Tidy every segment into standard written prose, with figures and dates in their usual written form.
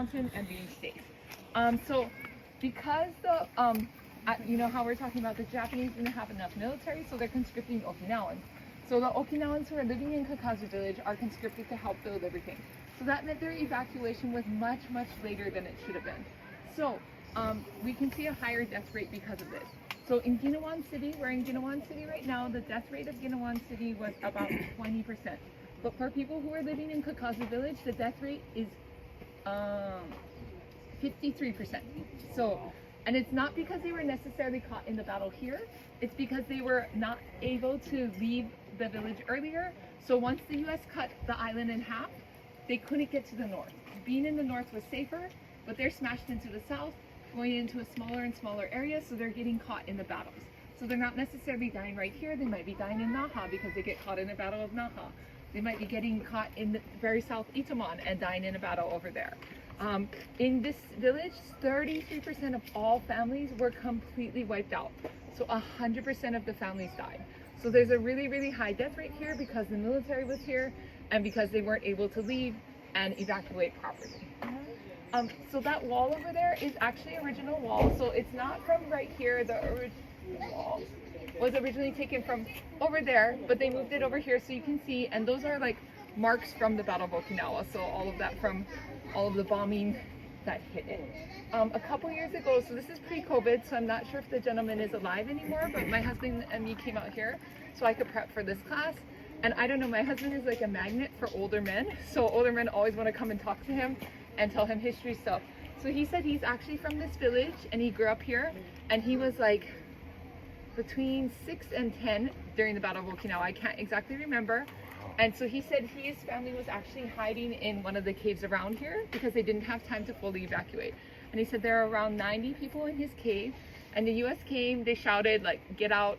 mountain and being safe. So because the you know how we're talking about the Japanese didn't have enough military, so they're conscripting Okinawans. So the Okinawans who are living in Kakazu village are conscripted to help build everything. So that meant their evacuation was much, much later than it should have been. So we can see a higher death rate because of this. So in Ginawan City, we're in Ginawan City right now, the death rate of Ginawan City was about 20%. But for people who are living in Kakazu village, the death rate is 53%. So, and it's not because they were necessarily caught in the battle here, it's because they were not able to leave the village earlier. So once the US cut the island in half, they couldn't get to the north. Being in the north was safer, but they're smashed into the south, going into a smaller and smaller area, so they're getting caught in the battles. So they're not necessarily dying right here, they might be dying in Naha because they get caught in a battle of Naha. They might be getting caught in the very south Itaman and dying in a battle over there. In this village, 33% of all families were completely wiped out. So 100% of the families died. So there's a really, really high death rate here because the military was here and because they weren't able to leave and evacuate properly. So that wall over there is actually original wall. So it's not from right here. The original wall was originally taken from over there, but they moved it over here so you can see. And those are like marks from the Battle of Okinawa. So all of that from all of the bombing that hit it. A couple years ago, so this is pre-COVID, so I'm not sure if the gentleman is alive anymore, but my husband and me came out here so I could prep for this class. And I don't know, my husband is like a magnet for older men. So older men always want to come and talk to him and tell him history stuff. So he said he's actually from this village and he grew up here and he was like between 6 and 10 during the Battle of Okinawa. I can't exactly remember. And so he said his family was actually hiding in one of the caves around here because they didn't have time to fully evacuate. And he said there are around 90 people in his cave and the US came, they shouted like, get out,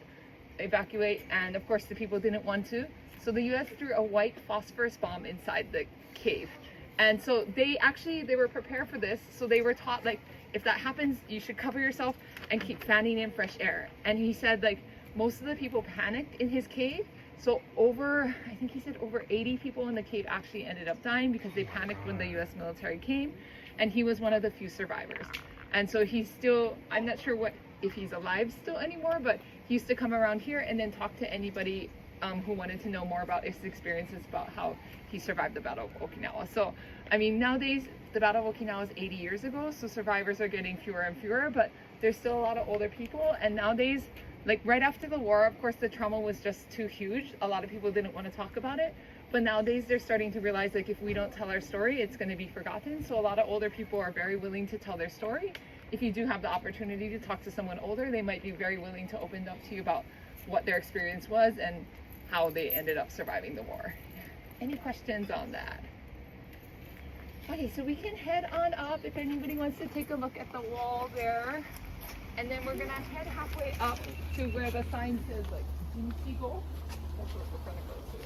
evacuate. And of course the people didn't want to. So the US threw a white phosphorus bomb inside the cave. And so they were prepared for this. So they were taught like, if that happens, you should cover yourself and keep fanning in fresh air. And he said like, most of the people panicked in his cave. So I think he said over 80 people in the cave actually ended up dying because they panicked when the US military came. And he was one of the few survivors. And so he's still, I'm not sure if he's alive still anymore, but he used to come around here and then talk to anybody who wanted to know more about his experiences about how he survived the Battle of Okinawa. So, I mean, nowadays, the Battle of Okinawa was 80 years ago, so survivors are getting fewer and fewer, but there's still a lot of older people. And nowadays, like right after the war, of course, the trauma was just too huge. A lot of people didn't want to talk about it. But nowadays, they're starting to realize, like, if we don't tell our story, it's going to be forgotten. So a lot of older people are very willing to tell their story. If you do have the opportunity to talk to someone older, they might be very willing to open up to you about what their experience was and how they ended up surviving the war. Any questions on that? Okay, so we can head on up if anybody wants to take a look at the wall there. And then we're gonna head halfway up to where the sign says like Jinchigo. That's what we're gonna go to.